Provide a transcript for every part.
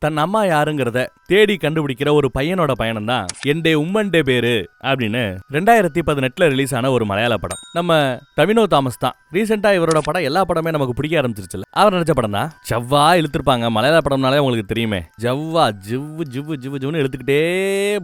தன் அம்மா யாருங்கிறத தேடி கண்டுபிடிக்கிற ஒரு பையனோட பயணம் தான் என்டே உம்மன்டே பேரு அப்படின்னு 2018 ரிலீஸ் ஆன ஒரு மலையாள படம். நம்ம டவினோ தாமஸ் தான். ரீசெண்டா இவரோட படம் எல்லா படமே நமக்கு பிடிக்க ஆரம்பிச்சிருச்சுல. அவர் நடிச்ச படம் தான். ஜவ்வா இழுத்துருப்பாங்க. மலையாள படம்னாலே உங்களுக்கு தெரியுமே, ஜவ்வா ஜிவ்வு ஜிவ்வு ஜிவ்வு ஜிவ்னு இழுத்துக்கிட்டே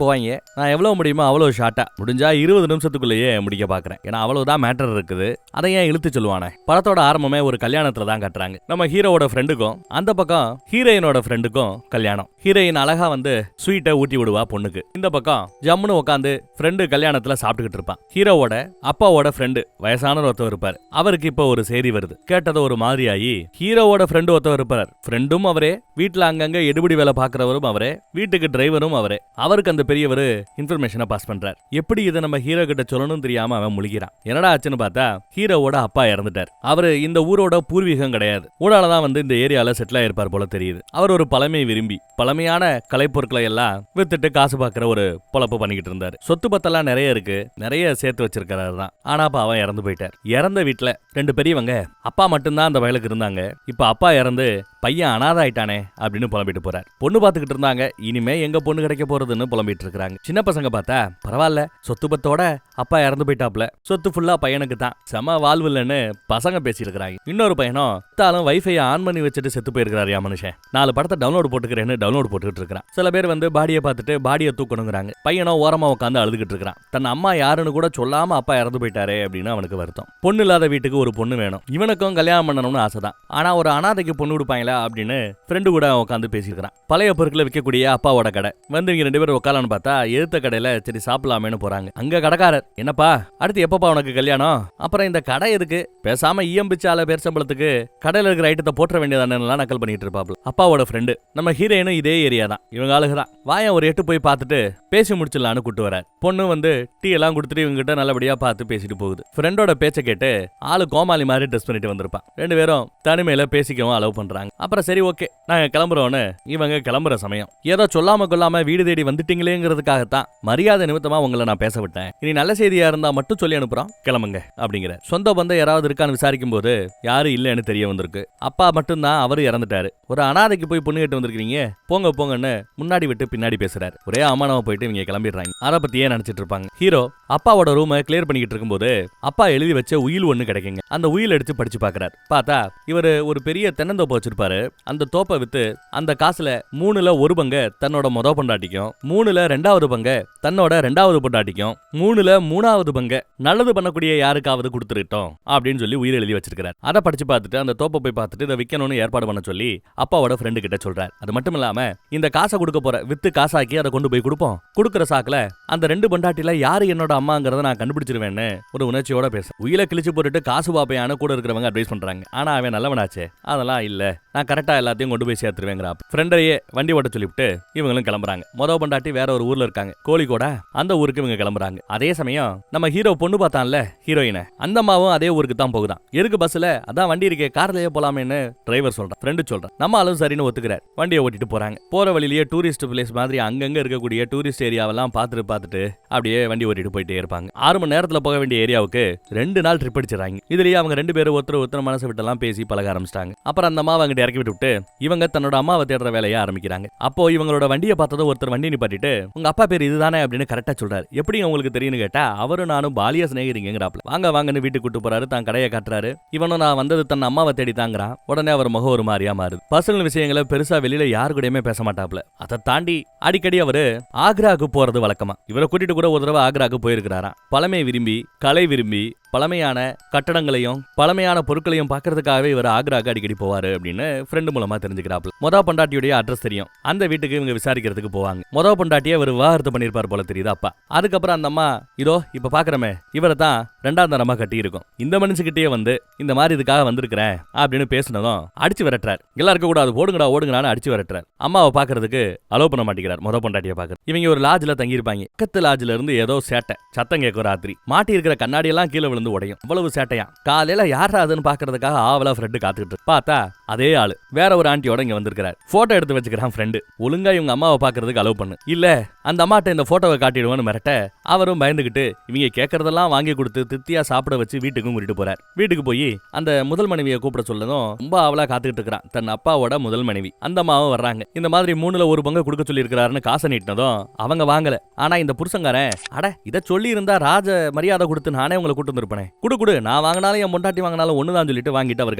போவாங்க. நான் எவ்வளவு முடியுமோ அவ்வளவு ஷார்ட்டா, முடிஞ்சா 20 நிமிஷத்துக்குள்ளேயே முடிக்க பாக்குறேன். ஏன்னா அவ்வளவுதான் மேட்டர் இருக்குது. அதை ஏன் இழுத்து சொல்லுவானே. படத்தோட ஆரம்பமே ஒரு கல்யாணத்துல தான் கட்டுறாங்க. நம்ம ஹீரோவோட ஃப்ரெண்டுக்கும் அந்த பக்கம் ஹீரோயினோட ஃப்ரெண்டுக்கும் கல்யாணம். ஹீரோயின் அழகா வந்து ஸ்வீட்டை ஊட்டி விடுவா பொண்ணுக்கு. இந்த பக்கம் ஜம்முன்னு உட்காந்து ஃப்ரெண்டு கல்யாணத்துல சாப்பிட்டுக்கிட்டு இருப்பான். ஹீரோவோட அப்பாவோட ஃப்ரெண்டு வயசான ஒருத்தவர் இருப்பாரு. அவருக்கு இப்ப ஒரு செய்தி வருது. கேட்டது ஒரு மாதிரியாயி, ஹீரோவோட ஃப்ரெண்டு ஒருத்தவர் இருப்பார். ஃப்ரெண்டும் அவரே, வீட்டுல அங்கங்க எடுபடி வேலை பாக்குறவரும் அவரே, வீட்டுக்கு டிரைவரும் அவரே. அவருக்கு அந்த பெரியவர் இன்ஃபர்மேஷனை பாஸ் பண்றார். எப்படி இதை நம்ம ஹீரோ கிட்ட சொல்லணும் தெரியாம அவன் முழிக்கிறான். என்னடா ஆச்சுன்னு பார்த்தா ஹீரோவோட அப்பா இறந்துட்டார். அவரு இந்த ஊரோட பூர்வீகம் கிடையாது. ஊடாலதான் வந்து இந்த ஏரியால செட்டில் ஆயிருப்பார் போல தெரியுது. அவர் ஒரு பழமை விரும்பி பழமையான கலைப்பொருட்களை எல்லாம் வித்துட்டு காசு பாக்குற ஒரு பொழப்பு பண்ணிக்கிட்டு இருந்தாரு. சொத்து பத்தெல்லாம் நிறைய இருக்கு, நிறைய சேர்த்து வச்சிருக்கிறாரு தான். ஆனா அப்ப அவன் இறந்து போயிட்டார். இறந்த வீட்டுல 2 பெரியவங்க, அப்பா மட்டும்தான் அந்த வயலுக்கு இருந்தாங்க. இப்ப அப்பா இறந்து பையன் அனாதை ஆயிட்டானே அப்படின்னு புலம்பிட்டு போறார். பொண்ணு பாத்துக்கிட்டு இருந்தாங்க. இனிமே எங்க பொண்ணு கிடைக்க போறதுன்னு புலம்பிட்டு இருக்காங்க. சின்ன பசங்க பார்த்தா பரவாயில்ல, சொத்து பத்தோட அப்பா இறந்து போயிட்டாப்ல, சொத்து ஃபுல்லா பையனுக்கு தான், செம வாழ்வு இல்லைன்னு பசங்க பேசி இருக்கிறாங்க. இன்னொரு பையனும் தாலும் வைஃபை ஆன் பண்ணி வச்சுட்டு செத்து போயிருக்கிறாரு யா மனுஷன். 4 படத்தை டவுன்லோட் போட்டுக்கிறேன்னு டவுன்லோட் போட்டுக்கிட்டு இருக்கிறான். சில பேர் வந்து பாடியை பார்த்துட்டு பாடியை தூக்கணுங்கிறாங்க. பையனோ ஓரமா உட்காந்து அழுதுகிட்டு இருக்கிறான். தன் அம்மா யாருன்னு கூட சொல்லாம அப்பா இறந்து போயிட்டாரே அப்படின்னு அவனுக்கு வருத்தம். பொண்ணு இல்லாத வீட்டுக்கு ஒரு பொண்ணு வேணும். இவனுக்கும் கல்யாணம் பண்ணணும்னு ஆசைதான். ஆனா ஒரு அனாதைக்கு பொண்ணு கொடுப்பாங்களா அப்படின்னு ஃப்ரெண்டு கூட உட்காந்து பேசிக்கிறான். பழைய பொருட்களை விற்கக்கூடிய அப்பாவோட கடை வந்து இவங்க 2 பேரும் உட்காலான்னு பார்த்தா எதிர்த்த கடையில சரி சாப்பிடலாமேன்னு போறாங்க. அங்க கடைக்காரர், என்னப்பா அடுத்து எப்பப்பா உனக்கு கல்யாணம், அப்புறம் இந்த கடை எதுக்கு, பேசாம ஈயம்பிச்சால பேர் சம்பளத்துக்கு கடையில இருக்கிற ஐட்டத்தை போற்ற வேண்டியதானு நக்கல் பண்ணிட்டு இருப்பாப்ல. அப்பாவோட ஃப்ரெண்டு நம்ம ஹீரோயினும் இதே ஏரியா தான். இவங்க ஆளுதான். வாயம் ஒரு 8 போய் பார்த்துட்டு பேசி முடிச்சிடலான்னு கூட்டு வரார். பொண்ணு வந்து டீ எல்லாம் கொடுத்துட்டு இவங்க கிட்ட நல்லபடியா பார்த்து பேசிட்டு போகுது. ஃப்ரெண்டோட பேச்ச கேட்டு ஆளு கோமாளி மாதிரி ட்ரெஸ் பண்ணிட்டு வந்திருப்பான். 2 பேரும் தனிமையில பேசிக்கவும் அலோவ் பண்றாங்க. அப்புறம் சரி ஓகே நாங்க கிளம்புறோன்னு இவங்க கிளம்புற சமயம், ஏதோ சொல்லாம கொள்ளாம வீடு தேடி வந்துட்டீங்களேங்கிறதுக்காகத்தான் மரியாதை நிமித்தமா உங்களை நான் பேச விட்டேன். இனி நல்ல செய்தியா இருந்தா மட்டும் சொல்லி அனுப்புறோம், கிளம்புங்க அப்படிங்கிற. சொந்த பந்தம் யாராவது இருக்கான்னு விசாரிக்கும் போது யாரும் இல்லைன்னு தெரிய வந்திருக்கு. அப்பா மட்டும்தான், அவரு இறந்துட்டாரு. ஒரு அனாதைக்கு போய் பொண்ணு கேட்டு வந்திருக்கீங்க, போங்க போங்கன்னு முன்னாடி விட்டு பின்னாடி பேசுறாரு. ஒரே அவமானமா போயிட்டு இவங்க கிளம்பிடுறாங்க. அதை பத்தியே நினைச்சிட்டு இருப்பாங்க. ஹீரோ அப்பாவோட ரூமை கிளியர் பண்ணிக்கிட்டு இருக்கும்போது அப்பா எழுதி வச்ச உயில் ஒண்ணு கிடைக்குங்க. அந்த உயில் எடுத்து படிச்சு பாக்குறாரு. பார்த்தா இவரு ஒரு பெரிய தென்னந்தோப்பை வச்சிருப்பாரு. அந்த தோப்பை வித்து அந்த காசுல 3ல் 1 பங்கு தன்னோட மொத பொண்டாட்டிக்கும், 3ல் 2வது பங்கு தன்னோட 2வது பொண்டாட்டிக்கும், 3ல் 3வது பங்கு நல்லது பண்ணக்கூடிய யாருக்காவது கொடுத்துட்டோம் அப்படின்னு சொல்லி உயிர் எழுதி வச்சிருக்காரு. அதை படிச்சு பார்த்துட்டு அந்த தோப்பை போய் பார்த்துட்டு இதை விற்கணும்னு ஏற்பாடு பண்ண சொல்லி அப்பாவோட ஃப்ரெண்டு கிட்ட சொல்றாரு. அது மட்டும் இல்லாம இந்த காசை கொடுக்க போற வித்து காசாக்கி அதை கொண்டு போய் கொடுப்போம். கொடுக்குற சாக்குல அந்த 2 பொண்டாட்டில யாரு என்னோட அம்மாங்கிறத நான் கண்டுபிடிச்சிருவேன்னு ஒரு உணர்ச்சியோட பேச, உயிரை கிழிச்சு போட்டுட்டு காசு பாப்பையான கூட இருக்கிறவங்க அட்வைஸ் பண்றாங்க. ஆனா அவன் நல்லவனாச்சே, அதெல்லாம் இல்ல, நான் கரெக்டா எல்லாத்தையும் கொண்டு போய் சேர்த்துருவேங்கிறா. ஃப்ரெண்டையே வண்டி ஓட்ட சொல்லிவிட்டு இவங்களும் கிளம்புறாங்க. மொத பொண்டாட்டி வேற ஒரு ஊர்ல இருக்காங்க, கோழிக்கோட. அந்த ஊருக்கு இவங்க கிளம்புறாங்க. அதே சமயம் நம்ம ஹீரோ பொண்ணு பார்த்தான்ல ஹீரோயினை, அந்த அம்மாவும் அதே ஊருக்கு தான் போகுதான். எதுக்கு பஸ்ல, அதான் வண்டி இருக்கே கார்லயே போலாமேன்னு டிரைவர் சொல்றான். ஃப்ரெண்டு சொல்றான். நம்ம ஆளும் சரின்னு ஒத்துக்கிறார். வண்டியை ஓட்டிட்டு போறாங்க. போற வழியிலேயே டூரிஸ்ட் பிளேஸ் மாதிரி அங்கங்க இருக்கக்கூடிய டூரிஸ்ட் ஏரியாவெல்லாம் பார்த்துட்டு அப்படியே வண்டி ஓட்டிட்டு போயிட்டே இருப்பாங்க. 6 மணி நேரத்துல போக வேண்டிய ஏரியாவுக்கு 2 நாள் ட்ரிப் அடிச்சிடறாங்க. இதுலயே அவங்க 2 பேரும் ஒருத்தர் மனசை விட்டெல்லாம் பேசி பழக ஆரம்பிச்சிட்டாங்க. அப்புறம் அந்த அம்மாவை அங்கிட்ட இறக்கி விட்டு இவங்க தன்னோட அம்மாவை தேடுற வேலையை ஆரம்பிக்கிறாங்க. அப்போ இவங்களோட வண்டியை பார்த்ததும் ஒருத்தர் வண்டி நிப்பாட்டிட்டு, உங்க அப்பா பேர் இதுதானே அப்படின்னு கரெக்டா சொல்றாரு. எப்படி உங்களுக்கு தெரியும்னு கேட்டா, அவரும் நானும் பாலிய சிநேகிதிங்கிறாப்ல. வாங்கன்னு வீட்டுக்கு கூட்டு போறாரு. தான் கடையை காட்டுறாரு. இவனும் நான் வந்தது தன் அம்மாவை தேடி தாங்கிறான். உடனே அவர் முகம் ஒரு மாதிரியா மாறுது. பர்சனல் விஷயங்களை பெருசா வெளியில யாரு கூடயுமே பேச மாட்டாப்ல. அதை தாண்டி அடிக்கடி அவரு ஆக்ராவுக்கு போறது வழக்கமா. இவரை கூட்டிட்டு கூட ஒரு தடவை ஆக்ராவுக்கு போயிருக்கிறாராம். பழமை விரும்பி, கலை விரும்பி, பழமையான கட்டடங்களையும் பழமையான பொருட்களையும் பாக்குறதுக்காகவே இவர் ஆக்ராக்கு அடிக்கடி போவாரு அப்படின்னு ஃப்ரெண்டு மூலமா தெரிஞ்சுக்கிறாப்ல. மொத பொண்டாட்டியுடைய அட்ரஸ் தெரியும். அந்த வீட்டுக்கு இவங்க விசாரிக்கிறதுக்கு போவாங்க. மொத பொண்டாட்டியை இவர் விவாகரத்து பண்ணிருப்பார் போல தெரியுது அப்பா. அதுக்கப்புறம் அந்த அம்மா, இதோ இப்ப பாக்குறமே இவரை தான் 2ஆம் தரமா கட்டி இருக்கும், இந்த மனுஷகிட்டே வந்து இந்த மாதிரி இதுக்காக வந்திருக்கிறேன் அப்படின்னு பேசினதும் அடிச்சு விரட்டுறாரு. எல்லாம் இருக்க கூடாது, ஓடுங்கடான்னு அடிச்சு விரட்டுறாரு. அம்மாவை பாக்குறதுக்கு அலோவ் பண்ண மாட்டேங்கிறார். மொத பொண்டாட்டியை பாக்குறது. இவங்க ஒரு லாட்ஜ்ல தங்கியிருப்பாங்க. பக்கத்து லாட்ஜ்ல இருந்து ஏதோ சேட்டை சத்தம் கேட்கும். ராத்திரி மாட்டி இருக்கிற கண்ணாடி எல்லாம் கீழே விழுந்து உடையும். அவ்வளவு சேட்டையா. காலையில யாரா அதுன்னு பாக்குறதுக்காக ஆவலா ஃப்ரெண்டு காத்துக்கிட்டு பார்த்தா அதே ஆளு வேற ஒரு ஆண்டியோட இங்க வந்திருக்கிறார். போட்டோ எடுத்து வச்சுக்கிறான் ஃப்ரெண்டு. ஒழுங்கா இவங்க அம்மாவை பாக்குறதுக்கு அலோவ் பண்ணு, இல்ல அந்த அம்மாட்ட இந்த போட்டோவை காட்டிடுவான்னு மிரட்ட, அவரும் பயந்துகிட்டு இவங்க கேட்கறதெல்லாம் வாங்கி கொடுத்து திருப்தியா சாப்பிட வச்சு வீட்டுக்கும் கூட்டிட்டு போறார். வீட்டுக்கு போய் அந்த முதல் மனைவியை கூப்பிட சொல்லதும் ரொம்ப ஆவலா காத்துக்கிட்டு இருக்கிறான் தன் அப்பாவோட முதல் மனைவி. அந்த அம்மாவும் அம்மாவும் வர்றாங்க. இந்த மாதிரி 3ல் 1 பங்கு கொடுக்க சொல்லி இருக்காருன்னு காசை நீட்டினதும் அவங்க வாங்கல. ஆனா இந்த புருஷங்காரன், அட இத சொல்லி இருந்தா ராஜ மரியாதை கொடுத்து நானே உங்களை கூட்டு வந்திருப்பேன், குடு நான் வாங்கினாலும் என் பொண்டாட்டி வாங்கினாலும் ஒண்ணுதான் சொல்லிட்டு வாங்கிட்டு அவர்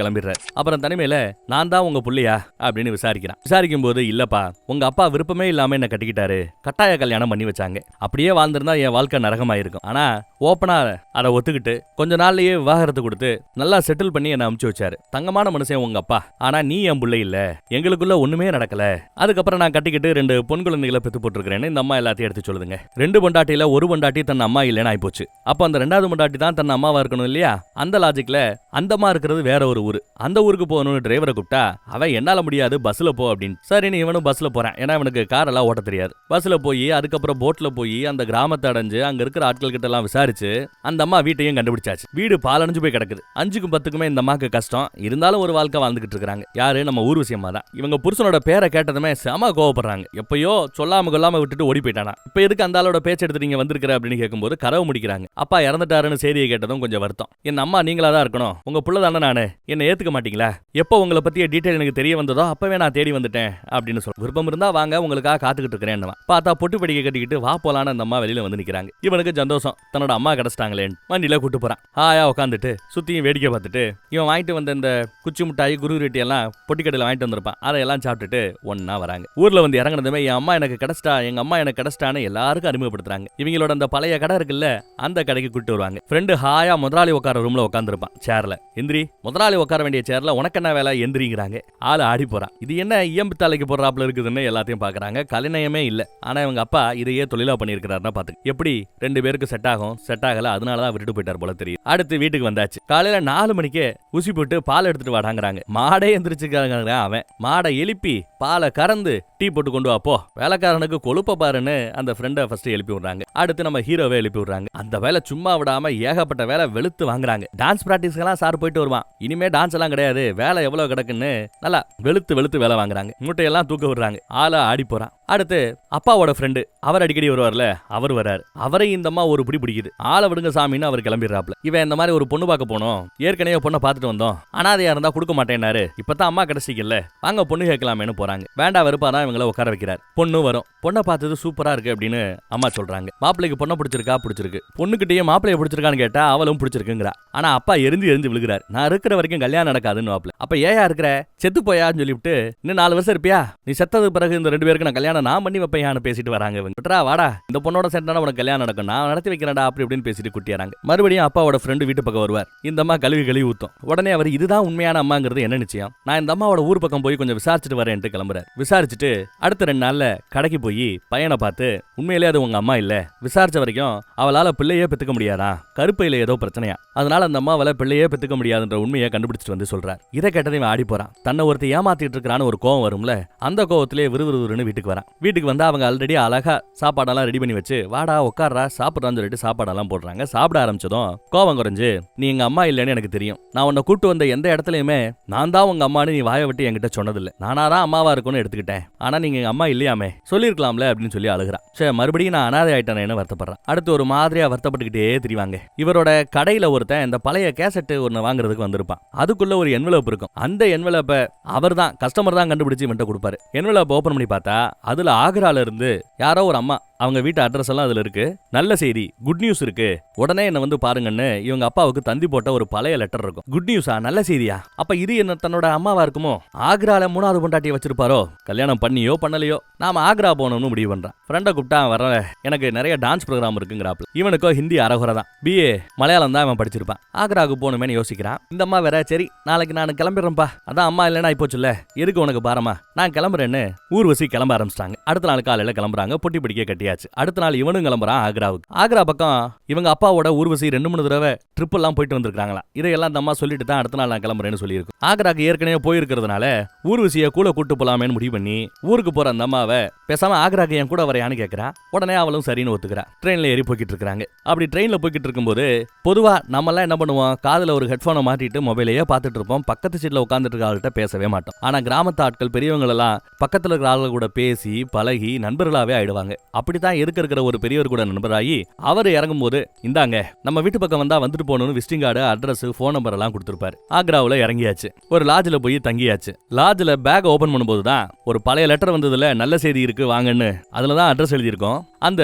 கிளம்பிடுறாரு. அப்புறம் தனிமையில நான் தான் உங்க புள்ளையா அப்படின்னு விசாரிக்கிறான். விசாரிக்கும் போது, இல்லப்பா உங்க அப்பா விருப்பமே இல்லாம என்ன கட்டிக்கிட்டாரு, கட்டாய கல்யாணம் பண்ணி வச்சாங்க, அப்படியே வாழ்ந்திருந்தா என் வாழ்க்கை நரகமாயிருக்கும். ஆனா ஓப்பனா அதை ஒத்துக்கிட்டு கொஞ்ச நாள்லயே விவாகரத்து கொடுத்து நல்லா செட்டில் பண்ணி என்ன அனுப்பிச்சு வச்சாரு. தங்கமான மனுஷன் உங்க அப்பா. ஆனா நீ என் புள்ளை இல்ல, எங்களுக்குள்ள ஒண்ணுமே நடக்கல. அதுக்கப்புறம் நான் கட்டிக்கிட்டு 2 பொன் குழந்தைகளை பெத்து போட்டுருக்கேன்னு இந்த அம்மா எல்லாத்தையும் எடுத்து சொல்லுதுங்க. 2 பொண்டாட்டியில ஒரு பொண்டாட்டி தன் அம்மா இல்லைன்னு ஆயிப்போச்சு. அப்ப அந்த 2வது பொண்டாட்டி தான் தன் அம்மாவா இருக்கணும் இல்லையா? அந்த லாஜிக்ல அந்த அம்மா இருக்கிறது வேற ஒரு ஊரு. அந்த ஊருக்கு போகணும்னு டிரைவரை கூப்பிட்டா அவன் என்னால முடியாது பஸ்ல போ அப்படின்னு. சரின்னு இவனும் பஸ்ல போறான். ஏன்னா இவனுக்கு கார் எல்லாம் ஓட்ட தெரியாது. பஸ்ல போய் அதுக்கப்புறம் போட்ல போய் அந்த கிராமத்தை அடைஞ்சு அங்க இருக்கிற ஆட்கள் கிட்ட எல்லாம் விசாரிச்சு அந்த அம்மா வீட்டையும் கண்டுபிடிச்சாச்சு. வீடு பாலடைஞ்சு போய் கிடக்குது. 5க்கும் 10க்குமே இந்த அம்மாக்கு கஷ்டம். இருந்தாலும் ஒரு வாழ்க்கை வாழ்ந்துகிட்டு இருக்காங்க. யாரு? நம்ம ஊர்வசி அம்மா தான். இவங்க புருஷனோட பேரை கேட்டதுமே செம கோவப்படுறாங்க. எப்பயோ சொல்லாம கொல்லாம விட்டுட்டு ஓடி போயிட்டானா, இப்ப எதுக்கு அந்த ஆளோட பேச்சு எடுத்து நீங்க வந்திருக்கிற அப்படின்னு கேட்கும்போது கதவு முடிக்கிறாங்க. அப்பா இறந்துட்டாருன்னு செய்தியை கேட்டதும் கொஞ்சம் வருத்தம். என் அம்மா நீங்களா தான் இருக்கணும், உங்க புள்ள தானே நானு, என்ன ஏத்துக்க மாட்டீங்களா? எப்போ உங்களை பத்திய டீடைல் எனக்கு தெரிய வந்ததோ அப்பவே நான் தேடி வந்துட்டேன் அப்படின்னு சொல்ல. விருப்பம் இருந்தா வாங்க, உங்களுக்காக காத்துக்கிட்டு இருக்கிறேன். பார்த்தா பொட்டு படிக்க கட்டிக்கிட்டு வா போலான்னு அந்த அம்மா வெளியில வந்து நிக்கிறாங்க. இவனுக்கு சந்தோஷம், தன்னோட அம்மா கிடைச்சிட்டாங்களேன்னு வண்டியில கூட்டு போறான். ஆயா உட்காந்துட்டு சுத்தியும் வேடிக்கை பார்த்துட்டு இவன் வாங்கிட்டு வந்த இந்த குச்சி முட்டாய் குரு ரொட்டி எல்லாம் பொட்டிக்கடையில் வாங்கிட்டு வந்திருப்பான். அதையெல்லாம் சாப்பிட்டுட்டு ஒன்னா வராங்க. ஊர்ல வந்து இறங்குனதுமே என் அம்மா எனக்கு கிடைச்சிட்டா, எங்க அம்மா எனக்கு கிடைச்சிட்டான்னு எல்லாருக்கும் அறிமுகப்படுத்துறாங்க. இவங்களோட அந்த பழைய கடை இருக்குல்ல, அந்த கடைக்கு கூட்டு வருவாங்க. ஃப்ரெண்டு ஹாயா முதலாளி உட்கார ரூம்ல உட்காந்துருப்பான் சேர்ல. எந்திரி, முதலாளி உட்கார வேண்டிய சேர்ல உனக்கு என்ன வேலை, எந்திரிங்கிறாங்க. ஆளு ஆடி போறான். இது என்ன இயம்பு தலைக்கு போடுறாப்புல இருக்குதுன்னு எல்லாத்தையும் பாக்குறாங்க. கலைநயமே இல்ல. ஆனா இவங்க அப்பா இதையே தொழிலா பண்ணிருக்கிறாருன்னா பாத்து எப்படி 2 பேருக்கு செட் ஆகும். செட் ஆகல, அதனாலதான் விட்டுட்டு போயிட்டார் போல தெரியும். அடுத்து வீட்டுக்கு வந்தாச்சு. காலையில 4 மணிக்கே ஊசி போட்டு பால் எடுத்துட்டு வாடாங்கிறாங்க. மாடே எந்திரிச்சுக்காங்க. அவன் மாடை எழுப்பி பாலை கறந்து டீ போட்டு கொண்டு வாப்போ, வேலைக்காரனுக்கு கொழுப்ப பாருன்னு அந்த ஃப்ரெண்டை ஃபர்ஸ்ட் எழுப்பி விடுறாங்க. அடுத்து நம்ம ஹீரோவை எழுப்பி விடுறாங்க. அந்த வேலை சும்மா விடாம ஏகப்பட்ட வேலை வெளுத்து வாங்குறாங்க. டான்ஸ் பிராக்டிஸ்க்கெல்லாம் சார் போயிட்டு வருவான். இனிமே டான்ஸ் எல்லாம் கிடையாது, வேலை எவ்வளவு கிடக்குன்னு நல்லா வெளுத்து வேலை வாங்குறாங்க. மூட்டையெல்லாம் தூக்க விடுறாங்க. ஆளா ஆடி போறான். அடுத்து அப்பாவோட ஃப்ரெண்டு, அவர் அடிக்கடி வருவார்ல, அவர் வராரு. அவரை இந்த அம்மா ஒரு பிடி பிடிக்குது. ஆளை விடுங்க சாமின்னு அவர் கிளம்பிடுறாப்ல. இவன் இந்த மாதிரி ஒரு பொண்ணு பார்க்க போனோம், ஏற்கனவே பொண்ணை பார்த்துட்டு வந்தோம், அனாதையா இருந்தா கொடுக்க மாட்டேன்னாரு, இப்பதான் அம்மா கிடைச்சிக்கல, வாங்க பொண்ணு கேட்கலாமேன்னு போறாங்க. வேண்டா வெறுப்பாதான் இவங்களை உட்கார வைக்கிறார். பொண்ணு வரும். பொண்ணை பார்த்தது சூப்பரா இருக்கு அப்படின்னு அம்மா சொல்றாங்க. மாப்பிள்ளைக்கு பொண்ணை பிடிச்சிருக்கு. பொண்ணுகிட்டயே மாப்பிள்ளைய பிடிச்சிருக்கான்னு கேட்டா அவளும் பிடிச்சிருக்குங்கிறா. ஆனா அப்பா எரிஞ்சு விழுகிறார். நான் இருக்கிற வரைக்கும் கல்யாணம் நடக்காதுன்னு வாப்ல. அப்ப ஏயா இருக்கிற, செத்து போயான்னு சொல்லிவிட்டு இன்னும் 4 வருஷம் இருப்பியா, நீ செத்ததுக்கு பிறகு இந்த 2 பேருக்கு நான் கல்யாணம் நான் பண்ணி வைப்பையான்னு பேசிட்டு வராங்க. விட்டுறா வாடா, இந்த பொண்ணோட சேர்ந்தா உனக்கு கல்யாணம் நடக்கும், நான் நடத்தி வைக்கிறேன்டா அப்படி இப்படின்னு பேசிட்டு குட்டியாராங்க. மறுபடியும் அப்பாவோட ஃப்ரெண்டு வீட்டு பக்கம் வருவார். இந்த அம்மா கழுவி ஊத்தும். உடனே அவர் இதுதான் உண்மையான அம்மாங்கிறது என்ன நிச்சயம், நான் இந்த அம்மாவோட ஊர் பக்கம் போய் கொஞ்சம் விசாரிச்சுட்டு வரேன்ட்டு கிளம்புறாரு. விசாரிச்சுட்டு அடுத்த 2 நாள்ல கடைக்கு போய் பையனை பார்த்து உண்மையிலே அது உங்க அம்மா இல்ல, விசாரிச்ச வரைக்கும் அவளால பிள்ளையே பெத்துக்க முடியாதா, கருப்பையில ஏதோ பிரச்சனையா, அதனால அந்த அம்மாவால பிள்ளையே பெத்துக்க முடியாதுன்ற உண்மையை கண்டுபிடிச்சிட்டு வந்து சொல்றார். இதை கேட்டதை இவன் ஆடி போறான். தன்னை ஒருத்தி ஏமாத்திட்டு இருக்கிறான்னு ஒரு கோவம் வரும்ல, அந்த கோவத்திலே விறுவிறுன்னு வீட்டுக்கு வரான். வீட்டுக்கு வந்து அவங்க ஆல்ரெடி அழகா சாப்பாடெல்லாம் ரெடி பண்ணி வச்சு வாடா உட்கார்றா சாப்பிட்றான்னு சொல்லிட்டு சாப்பாடெல்லாம் போடுறாங்க. சாப்பிட ஆரம்பிச்சதும் கோவம் குறைஞ்சு, நீ எங்க அம்மா இல்லைன்னு எனக்கு தெரியும், நான் உன்னை கூட்டு வந்த எந்த இடத்துலயுமே நான் தான் உங்க அம்மான்னு நீ வாயை விட்டு என்கிட்ட சொன்னதில்லை, நானாதான் அம்மாவா இருக்கும்னு எடுத்துக்கிட்டேன், ஆனா நீங்க எங்க அம்மா இல்லையாமே சொல்லிருக்கலாம்ல அப்படின்னு சொல்லி அழுகிறான். சரி, மறுபடியும் நான் அனாதை ஆயிட்டேன்னு வருத்தப்படுறான். அடுத்து ஒரு மாதிரியா வருத்தப்பட்டுக்கிட்டே திரிவாங்க. இவரோட கடையில ஒருத்தன் இந்த பழைய கேசட் ஒன்னு வாங்குறதுக்கு வந்திருப்பான். அதுக்குள்ள ஒரு என்வலப் இருக்கும். அந்த என்வலப்பை அவர் தான் கஸ்டமர் தான் கண்டுபிடிச்சு இவன்ட்ட கொடுப்பாரு. என்வலப் ஓபன் பண்ணி பார்த்தா அதுல ஆக்ரால இருந்து யாரோ ஒரு அம்மா, அவங்க வீட்டு அட்ரஸ் எல்லாம் அதுல இருக்கு. நல்ல செய்தி, குட் நியூஸ் இருக்கு, உடனே என்ன வந்து பாருங்கன்னு இவங்க அப்பாவுக்கு தந்தி போட்ட ஒரு பழைய லெட்டர் இருக்கும். குட் நியூஸா, நல்ல செய்தியா, அப்ப இது என்ன தன்னோட அம்மாவா இருக்குமோ? ஆக்ரால 3வது பொண்டாட்டியை வச்சிருப்பாரோ? கல்யாணம் பண்ணியோ பண்ணலையோ நாம ஆக்ரா போகணும்னு முடிவு பண்றான். ஃப்ரெண்டை கூப்பிட்டா வர, எனக்கு நிறைய டான்ஸ் ப்ரோக்ராம் இருக்குங்கிறாப்ல. இவனுக்கோ ஹிந்தி அரகுறை தான், BA மலையாளம் தான் அவன் படிச்சிருப்பான். ஆக்ராவுக்கு போகணுமேனு யோசிக்கிறான். இந்த அம்மா வேற, சரி நாளைக்கு நான் கிளம்பிடுறேன்ப்பா, அதான் அம்மா இல்லைன்னா இப்போச்சுல்ல, எதுக்கு உனக்கு பாரமா, நான் கிளம்புறேன்னு ஊர்வசி கிளம்ப ஆரம்பிச்சிட்டாங்க. அடுத்த நாள் காலையில கிளம்புறாங்க. பொட்டி பிடிக்க கட்டியாச்சு. அடுத்த நாள் இவனும் கிளம்புறான் ஆக்ராவுக்கு. ஆக்ரா பக்கம் இவங்க அப்பாவோட ஊர்வசி 2-3 தடவை ட்ரிப் எல்லாம் போயிட்டு வந்திருக்காங்களா. இதையெல்லாம் அந்த அம்மா சொல்லிட்டு தான் அடுத்த நாள் நான் கிளம்புறேன்னு சொல்லியிருக்கும். ஆக்ராக்கு ஏற்கனவே போயிருக்கிறதுனால ஊர்வசியை கூட கூட்டு போலாமேன்னு முடிவு பண்ணி ஊருக்கு போற அந்த அம்மாவை பேசாம ஆக்ராக்கு என் கூட வரையான்னு கேட்கறா. உடனே அவளும் சரின்னு ஒத்துக்கிறா. ட்ரெயின்ல ஏறி போய்கிட்டு இருக்காங்க. அப்படி ட்ரெயின்ல போய்கிட்டு இருக்கும்போது பொதுவா நம்ம எல்லாம் என்ன பண்ணுவோம், காதுல ஒரு ஹெட்போனை மாட்டிட்டு மொபைலையே பார்த்துட்டு இருப்போம். பக்கத்து சீட்ல உட்காந்துட்டு இருக்க ஆள்கிட்ட பேசவே மாட்டோம். ஆனா கிராமத்து ஆட்கள் பெரியவங்க எல்லாம் பக்கத்துல இருக்கிற ஆளுங்க கூட பேசி பழகி நண்பர்களாவே ஆயிடுவாங்க. அப்படித்தான் இருக்கிற ஒரு பெரியவர் கூட நண்பராகி அவர் இறங்கும் போது, இந்தாங்க நம்ம வீட்டு பக்கம் வந்தா வந்துட்டு போகணும்னு visiting card, address, phone number எல்லாம் கொடுத்திருப்பாரு. ஆக்ராவுல இறங்கியாச்சு. ஒரு லாட்ஜ்ல போய் தங்கியாச்சு. லாட்ஜ்ல பேக் ஓபன் பண்ணும்போது தான் ஒரு பழைய லெட்டர் வந்ததுல நல்ல செய்தி இருக்கு வாங்கன்னு அதுலதான் அட்ரஸ் எழுதியிருக்கோம். அந்த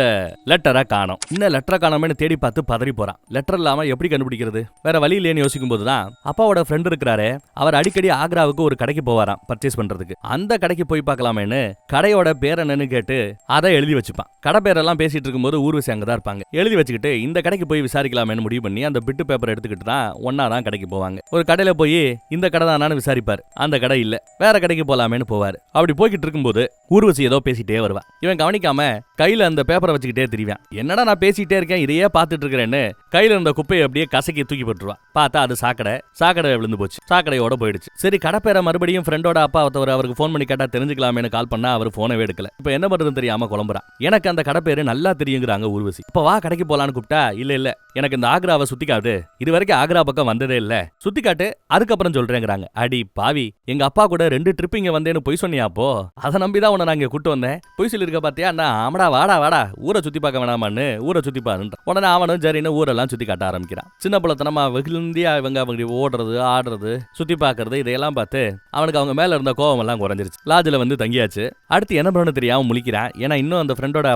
லெட்டரை காணோம். இன்னும் லெட்டரை காணோம்னு தேடி பார்த்து பதறி போறான். லெட்டர் இல்லாம எப்படி கண்டுபிடிக்கிறது, வேற வழி இல்லையேன்னு யோசிக்கும் போதுதான் அப்பாவோட ஃப்ரெண்ட் இருக்கிறாரு, அவர் அடிக்கடி ஆக்ராவுக்கு ஒரு கடைக்கு போவாராம் பர்ச்சேஸ் பண்றதுக்கு. அந்த கடைக்கு போய் பார்க்கலாமேன்னு கடையோட பேர் என்னன்னு கேட்டு அதை எழுதி வச்சுப்பான். கடை பேரெல்லாம் பேசிட்டு இருக்கும்போது ஊர்வசி அங்கதான் இருப்பாங்க. எழுதி வச்சுக்கிட்டு இந்த கடைக்கு போய் விசாரிக்கலாமேன்னு முடிவு பண்ணி அந்த பிட்டு பேப்பர் எடுத்துக்கிட்டு தான் ஒன்னாதான் கடைக்கு போவாங்க. ஒரு கடையில போய் இந்த கடை தானான்னு விசாரிப்பாரு. அந்த கடை இல்ல, வேற கடைக்கு போலாமேன்னு போவாரு. அப்படி போய்கிட்டு இருக்கும்போது ஊர்வசி ஏதோ பேசிட்டே வருவா. இவன் கவனிக்காம கையில அந்த பேப்பரை வச்சுக்கிட்டே திரிவான். என்னடா நான் பேசிட்டே இருக்கேன் இதையே பார்த்துட்டு இருக்கிறேன்னு கையில இருந்த குப்பையை அப்படியே கசக்கி தூக்கி போட்டுருவா. பார்த்தா அது சாக்கடை விழுந்து போச்சு. சாக்கடையோட போயிடுச்சு. சரி, கடை பேரை மறுபடியும் ஃப்ரெண்டோட அப்பா அவருக்கு போன் பண்ணி கேட்டா தெரிஞ்சுக்கலாமேன்னு கால் பண்ணா அவர் போனவே எடுக்கல. இப்ப என்ன பண்றதுன்னு தெரியாம குழம்புறான். எனக்கு அந்த கடை பேரு நல்லா தெரியுங்கிறாங்க ஊர்வசி. இப்ப வா கடைக்கு போலான்னு கூப்பிட்டா, இல்ல எனக்கு இந்த ஆக்ராவை சுத்தி காட்டு, இது வரைக்கும் ஆக்ரா பக்கம் வந்ததே இல்ல, சுத்தி காட்டு அதுக்கப்புறம் சொல்றேங்கிறாங்க. அடி பாவி, எங்க அப்பா கூட 2 ட்ரிப் இங்க வந்தேன்னு பொய் சொன்னியாப்போ, அதை நம்பிதான் உன்னை நான் இங்க கூட்டு வந்தேன். பொய் சொல்லிருக்க பாத்தியா, நான் ஆமடா வாடா ஊரை சுத்தி பார்க்க வேணாமான்னு ஊரை சுத்தி பாருன்ற. உடனே அவனும் சரின்னு ஊரெல்லாம் சுத்தி காட்ட ஆரம்பிக்கிறான். சின்ன பிள்ளைத்தனமா வெகுந்தியா இவங்க ஓடுறது ஆடுறது சுத்தி பாக்குறது இதையெல்லாம் பார்த்து அவனுக்கு அவங்க மேல இருந்த கோவம் எல்லாம் குறைஞ்சிருச்சு. லாட்ஜ்ல வந்து தங்கியாச்சு. அடுத்து என்ன பண்ணு தெரியாம முழிக்கிறான். ஏன்னா இன்னும் அந்த ஃப்ரெண்டோட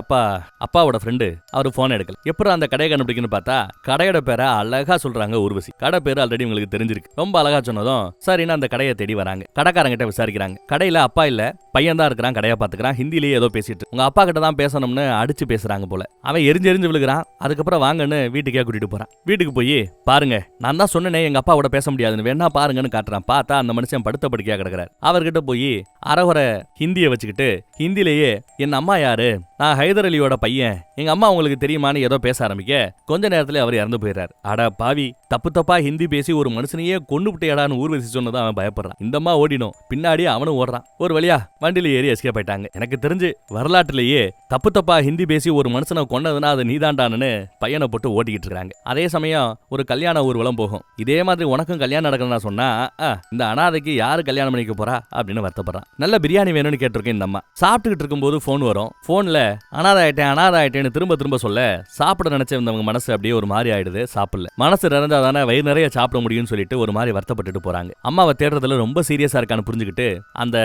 அப்பாவோட ஃப்ரெண்டு அவரு போன் எடுக்கல. எப்படி அந்த கடையை கண்டுபிடிக்கணும்னு பார்த்தா கடையோட பேரை அழகா சொல்றாங்க ஊர்வசி. கடை பேரு ஆல்ரெடி உங்களுக்கு தெரிஞ்சிருக்கு. ரொம்ப அழகா சொன்னதும் சரின்னு அந்த கடையை தேடி வராங்க. கடைக்காரங்கிட்ட விசாரிக்கிறாங்க. கடையில அப்பா இல்ல, பையன் தான் இருக்கிறான், கடையை பாத்துக்கிறான். ஹிந்திலேயே ஏதோ பேசிட்டு, உங்க அப்பா கிட்ட தான் பேசணும்னு அடிச்சு பேசுறாங்க போல. அவன் எரிஞ்சு விழுகிறான். அதுக்கப்புறம் வாங்கன்னு வீட்டுக்கே கூட்டிட்டு போறான். வீட்டுக்கு போய் பாருங்க, நான் தான் சொன்னேனே எங்க அப்பாவோட பேச முடியாதுன்னு, வேணா பாருங்கன்னு காட்டுறான். பார்த்தா அந்த மனுஷன் படுத்த படுக்கையா கிடக்குறாரு. அவர்கிட்ட போய் அரைகுறை ஹிந்தியை வச்சுக்கிட்டு ஹிந்திலேயே என் அம்மா யாரு, நான் ஹைதர் அலியோட பையன், எங்க அம்மா உங்களுக்கு தெரியுமான்னு ஏதோ பேச ஆரம்பிக்க கொஞ்ச நேரத்துல அவர் இறந்து போயிடுறாரு. அட பாவி, தப்பா ஹிந்தி பேசி ஒரு மனுஷனையே கொண்டு விட்டையாடான்னு ஊர்வசி சொன்னதான் அவன் பயப்படுறான். இந்த அம்மா ஓடினோம், பின்னாடியே அவனும் ஓடுறான். ஒரு வழியா வண்டியில ஏறி எஸ்கேப் ஆயிட்டாங்க. எனக்கு தெரிஞ்சு வரலாற்றிலேயே தப்பா ஹிந்தி பேசி ஒரு மனுஷனை கொன்னதுன்னா அது நீதாண்டான்னு பையனை போட்டு ஓட்டிக்கிட்டு இருக்காங்க. அதே சமயம் ஒரு கல்யாண ஊர்வலம் போகும். இதே மாதிரி உனக்கும் கல்யாணம் நடக்கணும்னா சொன்னா, இந்த அனாதைக்கு யாரு கல்யாணம் பண்ணிக்க போறா அப்படின்னு வருத்தப்படுறான். நல்ல பிரியாணி வேணும்னு கேட்டிருக்கேன் இந்த அம்மா. சாப்பிட்டுக்கிட்டு இருக்கும்போது போன் வரும். போன்ல அனாதை ஆயிட்டேன்னு திரும்ப சொல்ல சாப்பிட நினைச்சவங்க மனசு அப்படியே ஒரு மாதிரி ஆயிடுது. சாப்பிடல, மனசு நிறைஞ்சாதானே வயிறு நிறைய சாப்பிட முடியும்னு சொல்லிட்டு ஒரு மாதிரி வருத்தப்பட்டுட்டு போறாங்க. அம்மாவை தேடுறதுல ரொம்ப சீரியஸா இருக்கான்னு புரிஞ்சுக்கிட்டு அந்த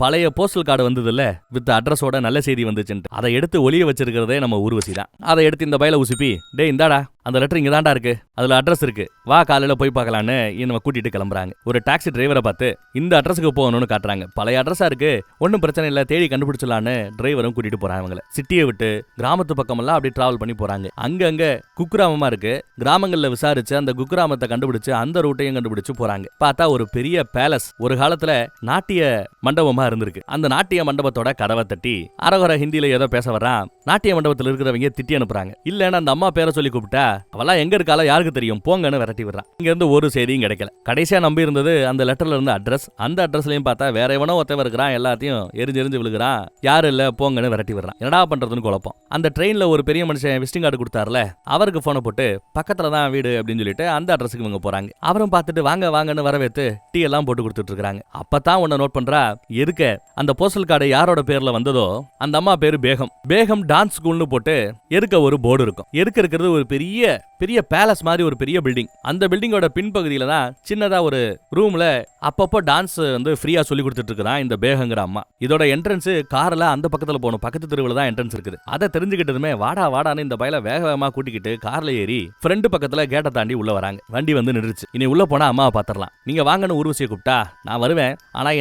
பழைய போஸ்டல் கார்டு வந்ததுல வித் அட்ரஸோட நல்ல செய்தி வந்துச்சுன்னு அதை எடுத்து ஒளிய வச்சிருக்கிறதே நம்ம ஊர்வசி தான். அதை எடுத்து இந்த பையில உசுப்பி, டே இந்தாடா அந்த லெட்டர் இங்க தாண்டா இருக்கு, அதுல அட்ரஸ் இருக்கு, வா காலையில போய் பார்க்கலான்னு நம்ம கூட்டிட்டு கிளம்புறாங்க. ஒரு டாக்ஸி டிரைவரை பார்த்து இந்த அட்ரஸுக்கு போகணும்னு காட்டுறாங்க. பழைய அட்ரஸா இருக்கு, ஒன்னும் பிரச்சனை இல்ல, தேடி கண்டுபிடிச்சலான்னு டிரைவரும் கூட்டிட்டு போறாங்க. அவங்கள சிட்டியை விட்டு கிராமத்து பக்கம் எல்லாம் அப்படி டிராவல் பண்ணி போறாங்க. அங்க குக்கிராமமா இருக்கு. கிராமங்கள்ல விசாரிச்சு அந்த குக்கிராமத்தை கண்டுபிடிச்சு அந்த ரூட்டையும் கண்டுபிடிச்சு போறாங்க. பார்த்தா ஒரு பெரிய பேலஸ், ஒரு காலத்துல நாட்டிய மண்டபமா இருந்திருக்கு. அந்த நாட்டிய மண்டபத்தோட கதவை தட்டி அரகுற ஹிந்தியில ஏதோ பேச வர்றான். நாட்டிய மண்டபத்தில் இருக்கிறவங்க திட்டி அனுப்புறாங்க. இல்லன்னு அந்த அம்மா பேரை சொல்லி கூப்பிட்டா அவெல்லாம் எங்க இருக்கால யாருக்கு தெரியும், போங்கன்னு விரட்டி விடுறான். இங்க இருந்து ஒரு செய்தியும் கிடைக்கல. கடைசியா நம்பி இருந்தது அந்த லெட்டர்ல இருந்த அட்ரஸ். அந்த அட்ரஸ்லயும் பார்த்தா வேற எவனோ ஒருத்தவன் இருக்கிறான், எல்லாத்தையும் எரிஞ்சு விழுகிறான். யாரு இல்ல, போங்கன்னு விரட்டி விடுறான். என்னடா பண்றதுன்னு குழப்பம். அந்த ட்ரெயின்ல ஒரு பெரிய மனுஷன் விசிட்டிங் கார்டு கொடுத்தாருல, அவருக்கு போனை போட்டு பக்கத்துல தான் வீடு அப்படின்னு சொல்லிட்டு அந்த அட்ரஸுக்கு இவங்க போறாங்க. அவரும் பார்த்துட்டு வாங்கன்னு வரவேத்து டீ எல்லாம் போட்டு கொடுத்துட்டு இருக்காங்க. அப்பதான் உன்னை நோட் பண்றா, எதுக்க அந்த போஸ்டல் கார்டு யாரோட பேர்ல வந்ததோ அந்த அம்மா பேரு பேகம் டான்ஸ் ஸ்கூல்னு போட்டு எதுக்க ஒரு போர்டு இருக்கும். எதுக்க இருக்கிறது ஒரு பெரிய பேலஸ் மாதிரி ஒரு பெரிய பில்டிங். அந்த பில்டிங்கோட பின்பகுதியில தான் சின்னதா ஒரு ரூம்ல அப்பப்போ டான்ஸ் வந்து ஃப்ரீயா சொல்லி கொடுத்துட்டு இருக்குதான் இந்த பேகங்கிற அம்மா. இதோட என்ட்ரன்ஸ் கார்ல அந்த பக்கத்துல போகணும், பக்கத்து தெருவில் தான் என்ட்ரன்ஸ் இருக்குது. அதை தெரிஞ்சுக்கிட்டதுமே வாடான்னு இந்த பையில வேகமா கூட்டிக்கிட்டு கார்ல ஏறி ஃப்ரெண்டு பக்கத்துல கேட்டை தாண்டி உள்ள வராங்க. வண்டி வந்து நின்றுச்சு. இனி உள்ள போனா அம்மாவை பாத்திரலாம். நீங்க வாங்கன்னு ஊர்வசியை கூப்பிட்டா நான் வருவேன், ஆனா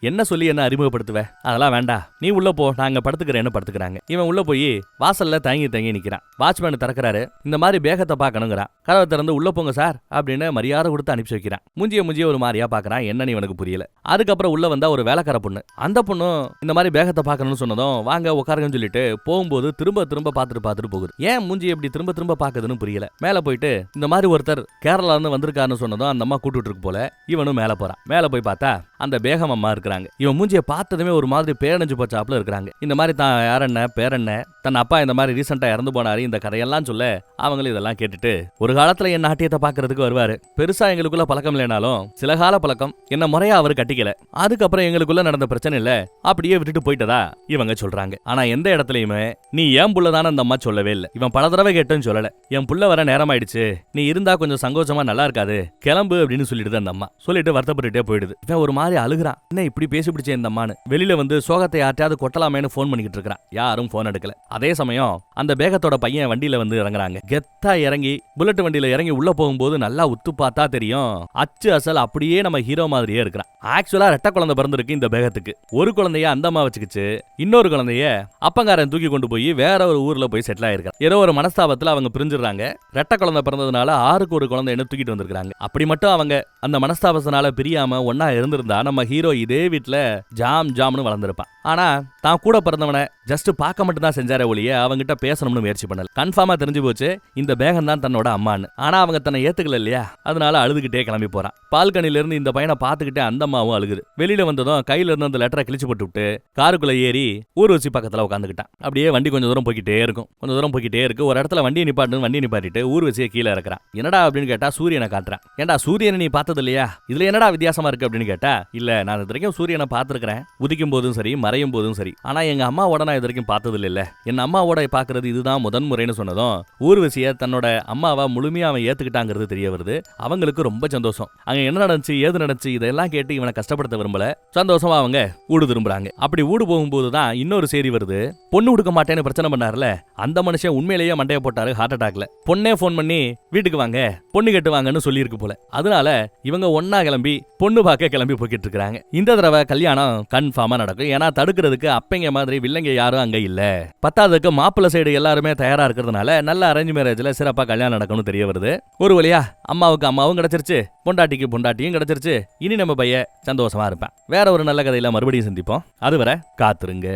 என்ன சொல்லி என்ன அறிமுகப்படுத்துவேன், அதெல்லாம் வேண்டாம், நீ உள்ள போ, நாங்க படுத்துக்கிறேன்னு படுத்துக்கிறாங்க. இவன் உள்ள போய் வாசல்ல தயங்கி நிக்கிறான். வாட்ச்மேன் திறக்கிறாரு. இந்த மாதிரி பேகத்தை பார்க்கணுங்கிறான். கதவை திறந்து உள்ள போங்க சார் அப்படின்னு மரியாதை கொடுத்து அனுப்பிச்சு வைக்கிறான். மூஞ்சிய ஒரு மாதிரியா பாக்குறான். என்னன்னு இவனுக்கு புரியல. அதுக்கப்புறம் உள்ள வந்தா ஒரு வேலைக்கார பொண்ணு. அந்த பொண்ணும் இந்த மாதிரி பேகத்தை பார்க்கணும்னு சொன்னதும் வாங்க உட்காருங்கன்னு சொல்லிட்டு போகும்போது திரும்ப பார்த்துட்டு போகுது. ஏன் மூஞ்சி எப்படி திரும்ப பாக்குதுன்னு புரியல. மேல போயிட்டு இந்த மாதிரி ஒருத்தர் கேரளால இருந்து வந்திருக்காருன்னு சொன்னதும் அந்த அம்மா கூட்டுட்டு இருக்கு போல. இவனும் மேல போறான். மேல போய் பார்த்தா அந்த பேகம் அம்மா இருக்கிறாங்க. இவன் மூஞ்சியை பார்த்ததுமே ஒரு மாதிரி பேரணிஞ்சு போச்சாப்புல இருக்கிறாங்க. இந்த மாதிரி தான் யாரண்ண பேரண்ண தன் அப்பா இந்த மாதிரி ரீசெண்டா இறந்து போனாரு இந்த கதையெல்லாம் சொல்ல அவங்களும் இதெல்லாம் கேட்டுட்டு ஒரு காலத்துல என் நாட்டியத்தை பாக்குறதுக்கு வருவாரு. பெருசா எங்களுக்குள்ள பழக்கம் இல்லைனாலும் சில கால பழக்கம் என்ன முறையா அவரு கட்டிக்கல. அதுக்கப்புறம் எங்களுக்குள்ள நடந்த பிரச்சனை இல்ல அப்படியே விட்டுட்டு போயிட்டதா இவங்க சொல்றாங்க. ஆனா எந்த இடத்துலயுமே நீ ஏன் புள்ளதான அந்த அம்மா சொல்லவே இல்லை. இவன் பல தடவை கேட்டுன்னு சொல்லல. என் புள்ள வர நேரம் ஆயிடுச்சு, நீ இருந்தா கொஞ்சம் சங்கோச்சமா நல்லா இருக்காது, கிளம்பு அப்படின்னு சொல்லிடுது அந்த அம்மா. சொல்லிட்டு வருத்தப்பட்டுட்டே போயிடுது. இவன் ஒரு மாதிரி அழுகுறான். என்ன இப்படி பேசி பிடிச்ச இந்த அம்மானு வெளியில வந்து சோகத்தை யார்ட்டையாவது கொட்டலாமேன்னு போன் பண்ணிக்கிட்டு இருக்கிறான். யாரும் போன் எடுக்கல. அதே சமயம் அந்த பேகத்தோட பையன் வண்டியில வந்து இறங்குறாங்க. கெத்தா இறங்கி புல்லட் வண்டியில இறங்கி உள்ள போகும்போது நல்லா உத்து பார்த்தா தெரியும் அச்சு அசல் அப்படியே நம்ம ஹீரோ மாதிரியே இருக்கிறான். ஆக்சுவலா ரெட்டை குழந்தை பிறந்திருக்கு இந்த பேகத்துக்கு. ஒரு குழந்தைய அந்த அம்மா வச்சுக்கிச்சு, இன்னொரு குழந்தைய அப்பங்காரன் தூக்கி கொண்டு போய் வேற ஒரு ஊர்ல போய் செட்டில் ஆயிருக்காங்க. ஏதோ ஒரு மனஸ்தாபத்துல அவங்க பிரிஞ்சிடறாங்க. ரெட்டை குழந்தை பிறந்ததுனால 6க்கு ஒரு குழந்தைன்னு தூக்கிட்டு வந்திருக்காங்க. அப்படி மட்டும் அவங்க அந்த மனஸ்தாபத்தினால பிரியாம ஒன்னா இருந்திருந்தா நம்ம ஹீரோ இதே வீட்டுல ஜாம்னு வளர்ந்திருப்பான். ஆனா தான் கூட பிறந்தவனை ஜஸ்ட் பார்க்க மட்டும் தான் செஞ்சாரே ஒழிய அவங்கிட்ட பேசணும்னு முயற்சி பண்ணல. கன்ஃபார்மா தெரிஞ்சு போச்சு இந்த பேகம் தான் தன்னோட அம்மான்னு. ஆனா அவங்க தன்னை ஏத்துக்கல இல்லையா, அதனால அழுதுகிட்டே கிளம்பி போறான். பால்கனில இருந்து இந்த பையனை பார்த்துக்கிட்டே அந்த அம்மாவும் அழுகுது. வெளியில வந்ததும் கையில இருந்து அந்த லெட்டரை கிழிச்சு போட்டு விட்டு காருக்குள்ள ஏறி ஊர்வசி பக்கத்துல உட்காந்துக்கிட்டான். அப்படியே வண்டி கொஞ்சம் தூரம் போய்கிட்டே இருக்கு. ஒரு இடத்துல வண்டியை நிப்பாட்டிட்டு ஊர்வசியை கீழே இறக்குறான். என்னடா அப்படின்னு கேட்டா சூரியனை காட்டுறான். ஏன்டா சூரியனை நீ பார்த்தது இல்லையா, இதுல என்னடா வித்தியாசமா இருக்கு அப்படின்னு கேட்டா, இல்ல நான் இது வரைக்கும் சூரியனை பார்த்திருக்கிறேன், உதிக்கும் போதும் சரி மறையும் போதும் சரி, ஆனா எங்க அம்மாவோட நான் இது வரைக்கும் பார்த்தது இல்ல, என் அம்மாவோட பாக்குறது இதுதான் முதன் முறைன்னு சொன்னதும் ஊர்வசிய தன்னோட அம்மாவா முழுமையா அவன் ஏத்துக்கிட்டாங்கிறது தெரிய வருது. அவங்களுக்கு ரொம்ப சந்தோஷம். அங்க என்ன நடந்துச்சு ஏது நடந்துச்சு இதெல்லாம் கேட்டு இவனை கஷ்டப்படுத்த விரும்பல. சந்தோஷமா அவங்க ஊடு திரும்புறாங்க. அப்படி ஊடு போகும்போதுதான் இன்னொரு செய்தி வருது. பொண்ணு கொடுக்க மாட்டேன்னு பிரச்சனை பண்ணாருல அந்த மனுஷன் உண்மையிலேயே மண்டைய போட்டாரு ஹார்ட் அட்டாக்ல. பொண்ணே போன் பண்ணி வீட்டுக்கு வாங்க பொண்ணு கேட்டு வாங்கன்னு சொல்லி இருக்கு போல. அதனால இவங்க ஒன்னா கிளம்பி பொண்ணு பார்க்க கிளம்பி போய்கிட்டு இருக்காங்க. இந்த தடவை கல்யாணம் கன்ஃபார்மா நடக்கும். ஏன்னா தடுக்கிறதுக்கு அப்பங்க மாதிரி வில்லங்க யாரும் அங்க இல்ல. பத்தாவதுக்கு மாப்பிள்ளை சைடு எல்லாருமே தயாரா இருக்கிறதுனால நல்ல அரேஞ்ச் மேரேஜ்ல சிறப்பா கல்யாணம் நடக்கும்னு தெரிய வருது. ஒரு வழியா அம்மாவுக்கு அம்மாவும் கிடைச்சிருச்சு, பொண்டாட்டிக்கு பொண்டாட்டியும் கிடைச்சிருச்சு. இனி நம்ம பையன் சந்தோஷமா இருப்பேன். வேற ஒரு நல்ல கதையில மறுபடியும் சந்திப்போம். அதுவரை காத்துருங்க.